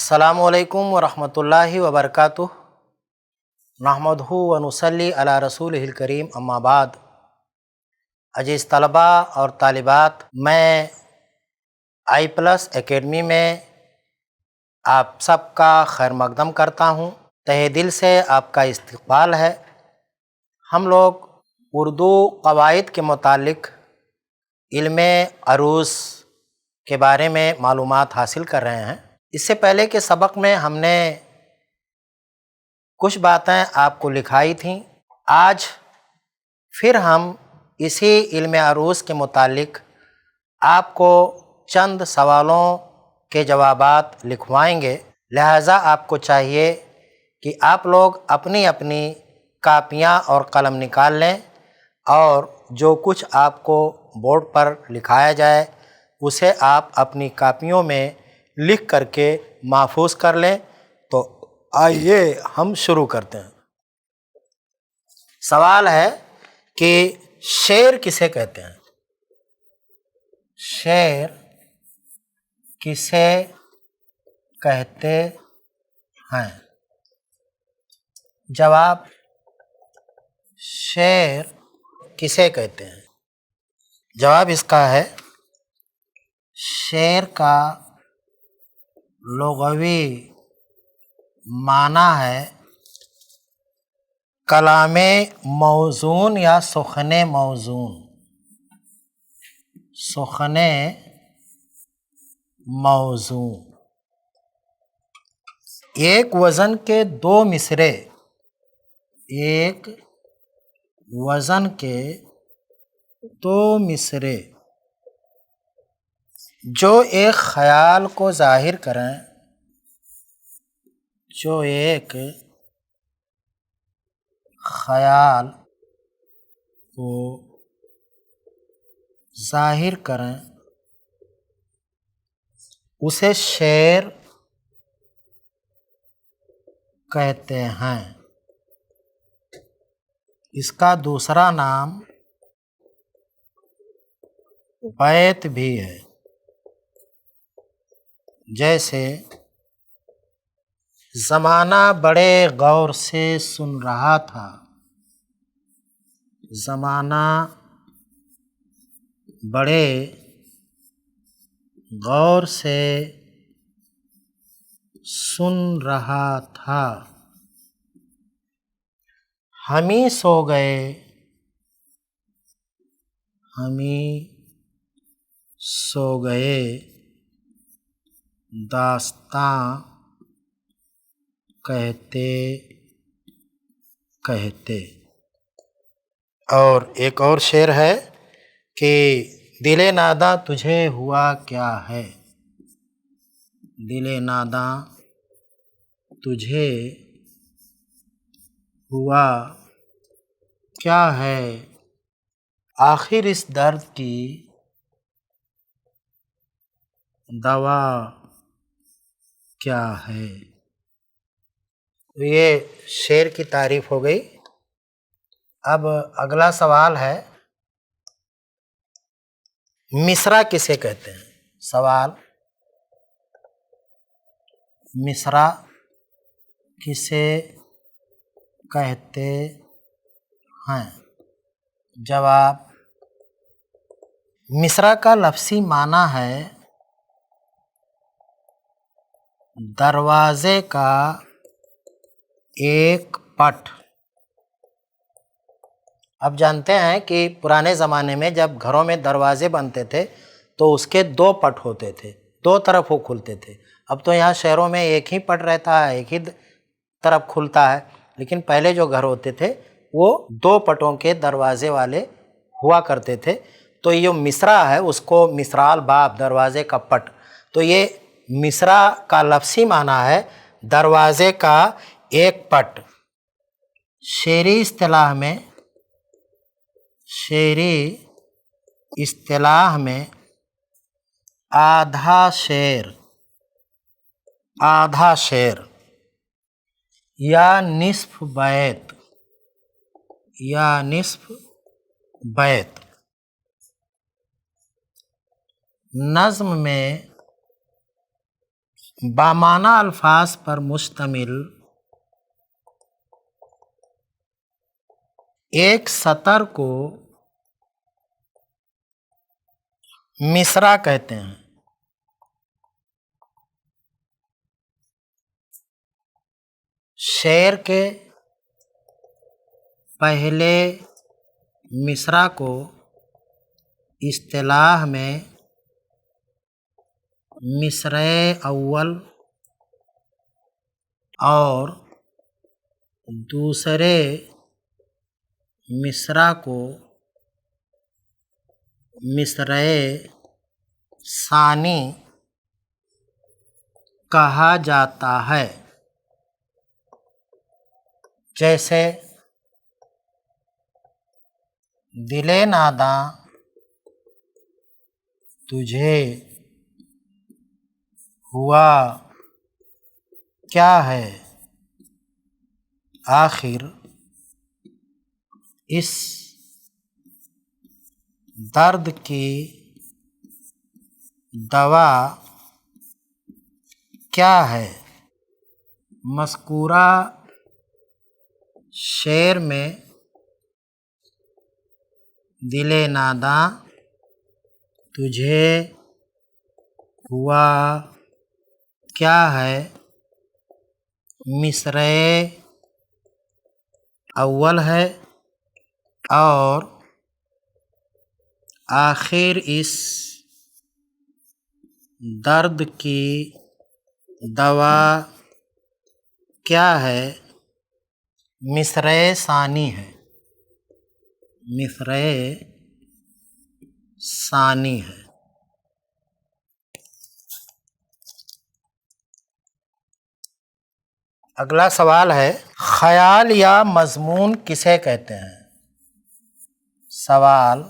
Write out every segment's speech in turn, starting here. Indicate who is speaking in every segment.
Speaker 1: अस्सलामुअलैकुम वरहमतुल्लाहि वबरकातुह। नहमदहु व नुसल्ली अला रसूलिहिल करीम, अम्मा बाद। अजीज़ तलबा और तालिबात, मैं आई+ एकेडमी में आप सबका खैर मकदम करता हूँ। तहे दिल से आपका इस्तकबाल है। हम लोग उर्दू क़वाइद के मुतालिक इल्मे अरूस के बारे में मालूमात हासिल कर रहे हैं। इससे पहले के सबक में हमने कुछ बातें आपको लिखाई थीं। आज फिर हम इसी इल्मे अरूस के मुतालिक आपको चंद सवालों के जवाबात लिखवाएंगे। लिहाजा आपको चाहिए कि आप लोग अपनी अपनी कापियाँ और कलम निकाल लें और जो कुछ आपको बोर्ड पर लिखाया जाए उसे आप अपनी कापियों में लिख करके महफूज कर लें। तो आइए हम शुरू करते हैं। सवाल है कि शेर किसे कहते हैं? शेर किसे कहते हैं? जवाब, शेर किसे कहते हैं? जवाब इसका है, शेर का लुग़वी माना है कलामे मौज़ून या सुख़ने मौज़ून। सुख़ने मौज़ून, एक वज़न के दो मिसरे, एक वज़न के दो मिसरे जो एक ख़याल को ज़ाहिर करें, जो एक ख़याल को ज़ाहिर करें, उसे शेर कहते हैं। इसका दूसरा नाम बैत भी है। जैसे ज़माना बड़े गौर से सुन रहा था, ज़माना बड़े गौर से सुन रहा था, हमी सो गए, हमी सो गए, दास्तां कहते कहते। और एक और शेर है कि दिले नादा तुझे हुआ क्या है, दिले नादा तुझे हुआ क्या है, आखिर इस दर्द की दवा क्या है। ये शेर की तारीफ हो गई। अब अगला सवाल है, मिसरा किसे कहते हैं? सवाल, मिसरा किसे कहते हैं? जवाब, मिसरा का लफ्ज़ी माना है दरवाज़े का एक पट। अब जानते हैं कि पुराने ज़माने में जब घरों में दरवाज़े बनते थे तो उसके दो पट होते थे, दो तरफ वो खुलते थे। अब तो यहाँ शहरों में एक ही पट रहता है, एक ही तरफ खुलता है, लेकिन पहले जो घर होते थे वो दो पटों के दरवाज़े वाले हुआ करते थे। तो ये मिसरा है, उसको मिसराल बाब, दरवाज़े का पट। तो ये मिसरा का लफ्ज़ी माना है दरवाज़े का एक पट। शेरी इस्तिलाह में, शेरी इस्तिलाह में आधा शेर, आधा शेर या निस्फ बैत, या निस्फ बैत नज़्म में बामाना अल्फाज पर मुश्तमिल एक सतर को मिसरा कहते हैं। शेर के पहले मिसरा को इस्तिलाह में मिसरे अव्वल और दूसरे मिसरा को मिसरे सानी कहा जाता है। जैसे दिले नादा तुझे हुआ क्या है, आखिर इस दर्द की दवा क्या है। मज़कूरा शेर में दिले नादा तुझे हुआ क्या है मिसरे अव्वल है और आखिर इस दर्द की दवा क्या है मिसरे सानी है। मिसरे सानी है। अगला सवाल है, ख्याल या मज़मून किसे कहते हैं। सवाल,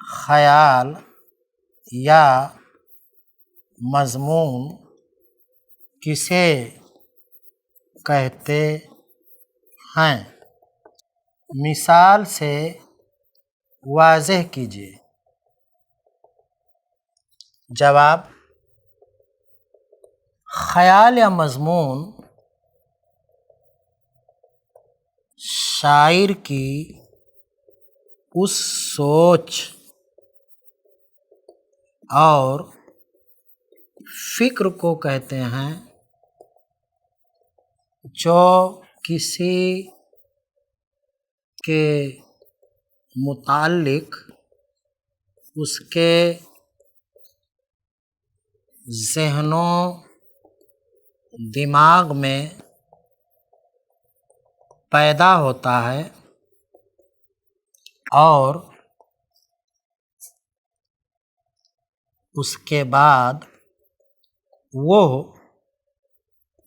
Speaker 1: ख्याल या मज़मून किसे कहते हैं, मिसाल से वाज़ेह कीजिए। जवाब, ख्याल या मज़मून शायर की उस सोच और फ़िक्र को कहते हैं जो किसी के मुताल्लिक उसके ज़हनो दिमाग में पैदा होता है और उसके बाद वो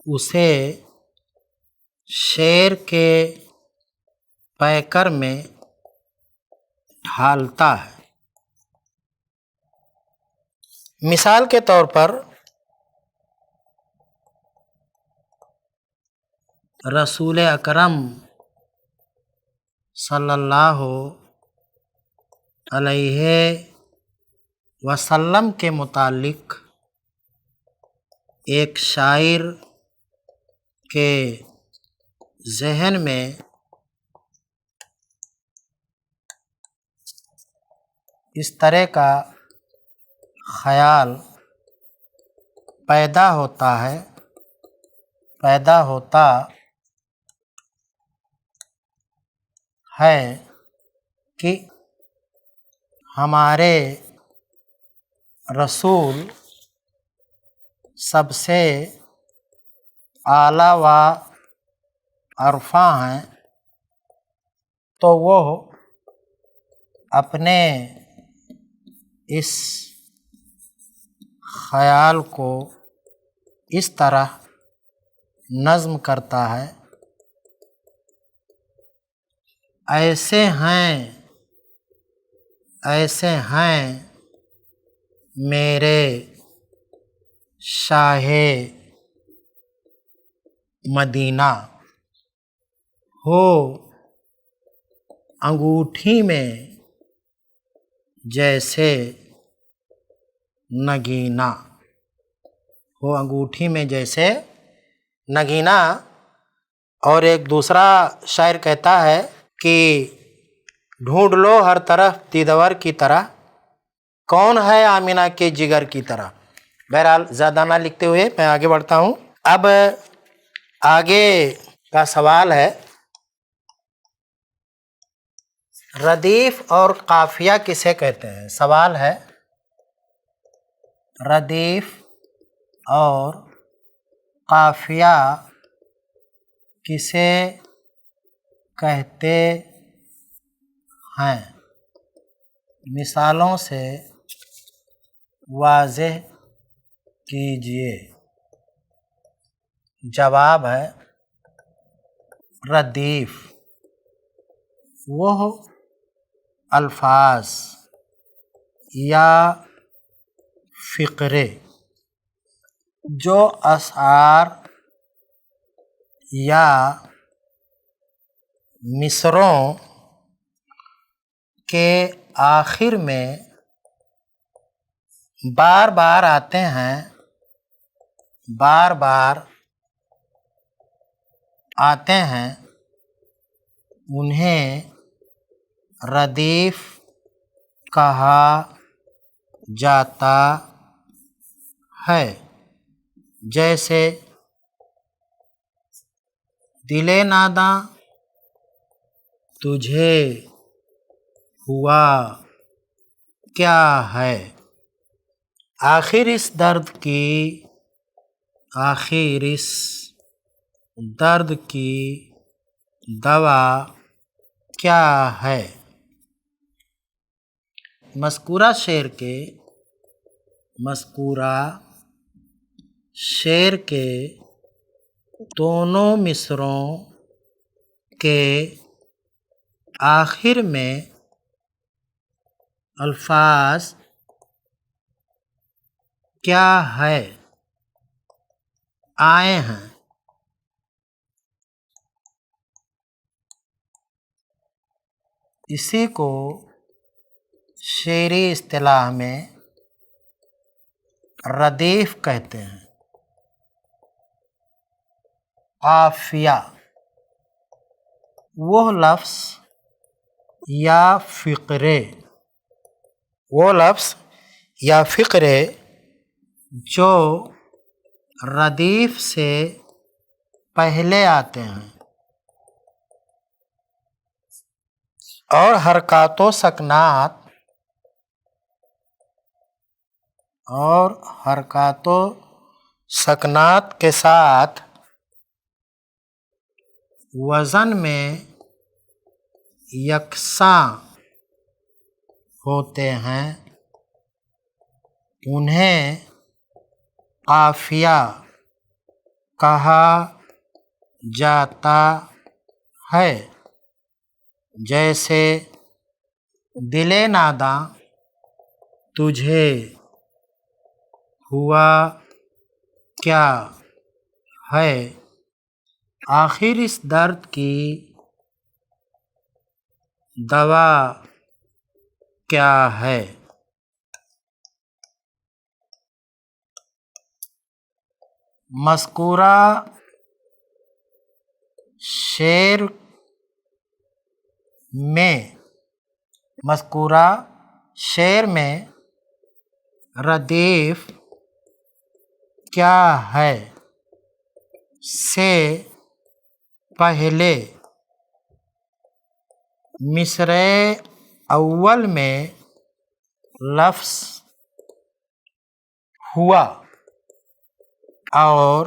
Speaker 1: उसे शेर के पैकर में ढालता है। मिसाल के तौर पर रसूल अकरम सल्लल्लाहु अलैहि वसल्लम के मुतालिक एक शायर के ज़हन में इस तरह का ख़याल पैदा होता है कि हमारे रसूल सबसे आला व अरफा हैं, तो वो अपने इस ख़याल को इस तरह नज़्म करता है, ऐसे हैं मेरे शाहे मदीना, हो अंगूठी में जैसे नगीना, हो अंगूठी में जैसे नगीना। और एक दूसरा शायर कहता है कि ढूंढ लो हर तरफ दीदवर की तरह, कौन है आमिना के जिगर की तरह। बहरहाल ज़्यादा ना लिखते हुए मैं आगे बढ़ता हूँ। अब आगे का सवाल है, रदीफ और काफिया किसे कहते हैं। सवाल है, रदीफ और काफिया किसे कहते हैं, मिसालों से वाज़ेह कीजिए। जवाब है, रदीफ वो अल्फाज या फ़िक्रे जो अशआर या मिसरों के आखिर में बार बार आते हैं, बार बार आते हैं, उन्हें रदीफ कहा जाता है। जैसे दिले नादा तुझे हुआ क्या है, आखिर इस दर्द की, आखिर इस दर्द की दवा क्या है। मज़कूरा शेर के दोनों मिसरों के आखिर में अल्फाज क्या है आए हैं। इसी को शेरी इस्तिलाह में रदीफ कहते हैं। काफिया वो लफ्ज़ या फ़िक्रे जो रदीफ से पहले आते हैं और हरकातो सकनात के साथ वज़न में यकसां होते हैं, उन्हें काफिया कहा जाता है। जैसे दिले नादा तुझे हुआ क्या है, आखिर इस दर्द की दवा क्या है। मज़कूरा शेर में रदीफ क्या है से पहले मिसरे अव्वल में लफ्ज़ हुआ और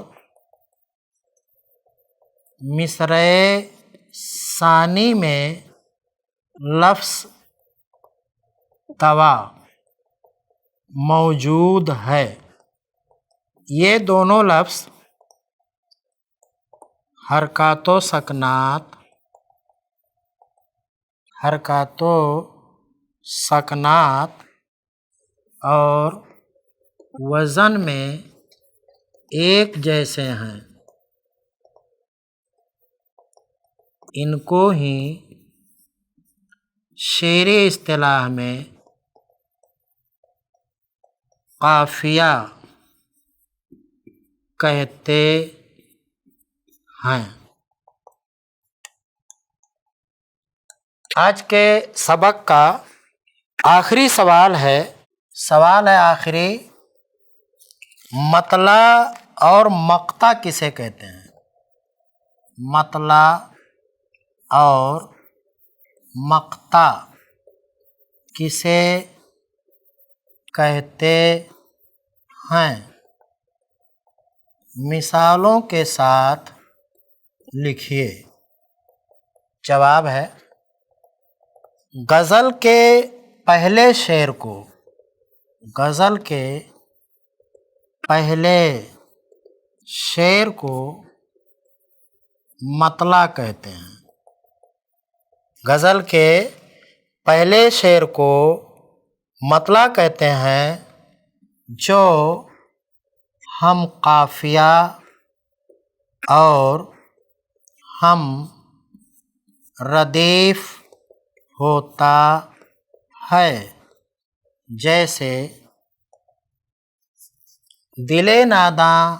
Speaker 1: मिसरे सानी में लफ्ज़ दवा मौजूद है। ये दोनों लफ्ज़ हरकातो सकनात और वज़न में एक जैसे हैं। इनको ही शेरी इस्तिलाह में काफिया कहते हैं। आज के सबक का आखिरी सवाल है आखिरी, मतला और मक्ता किसे कहते हैं? मतला और मक्ता किसे कहते हैं? मिसालों के साथ लिखिए। जवाब है, गज़ल के पहले शेर को मतला कहते हैं। गज़ल के पहले शेर को मतला कहते हैं, जो हम काफिया और हम रदीफ होता है। जैसे दिले नादां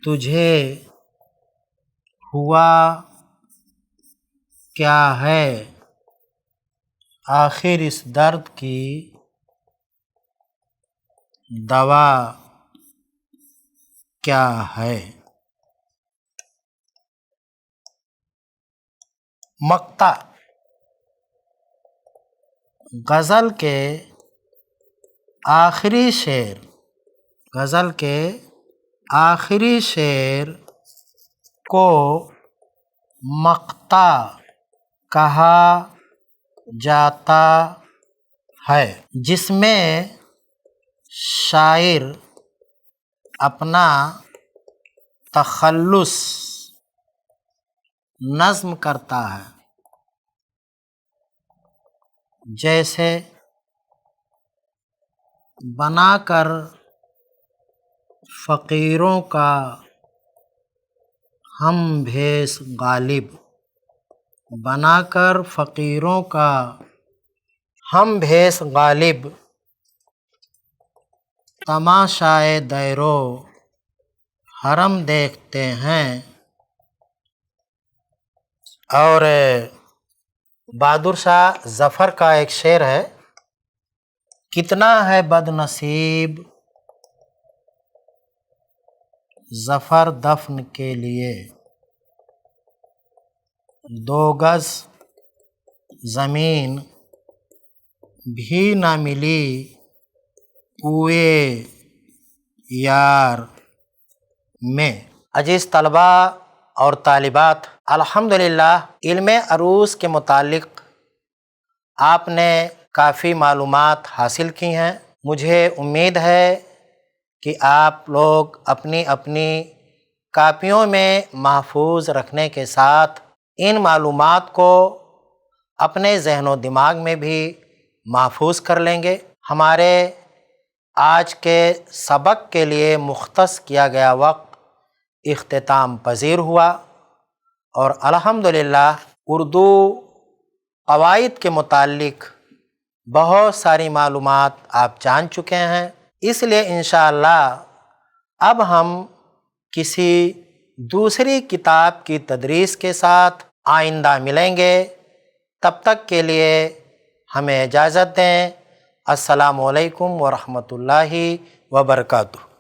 Speaker 1: तुझे हुआ क्या है, आखिर इस दर्द की दवा क्या है। मक्ता गज़ल के आखिरी शेर को मक्ता कहा जाता है, जिसमें शायर अपना तखल्लुस नज़्म करता है। जैसे बनाकर फ़कीरों का हम भेष गालिब, बनाकर फ़कीरों का हम भेष गालिब, तमाशाए दैरो हरम देखते हैं। और बहादुर शाह ज़फ़र का एक शेर है, कितना है बदनसीब ज़फ़र दफ़न के लिए, 2 गज़ ज़मीन भी न मिली कुए यार में। अजीज़ तलबा और तालिबात, अल्हम्दुलिल्लाह इल्मे अरूज़ के मुतालिक आपने काफ़ी मालूमात हासिल की हैं। मुझे उम्मीद है कि आप लोग अपनी अपनी कापियों में महफूज रखने के साथ इन मालूमात को अपने ज़हन दिमाग में भी महफूज कर लेंगे। हमारे आज के सबक के लिए मुख्तस किया गया वक्त इख्तिताम पज़ीर हुआ और अल्हम्दुलिल्लाह उर्दू क़वाइद के मुतालिक बहुत सारी मालूमात आप जान चुके हैं। इसलिए इंशाअल्लाह अब हम किसी दूसरी किताब की तदरीस के साथ आइंदा मिलेंगे। तब तक के लिए हमें इजाज़त दें। अस्सलामु अलैकुम व रहमतुल्लाहि व बरकातुहू।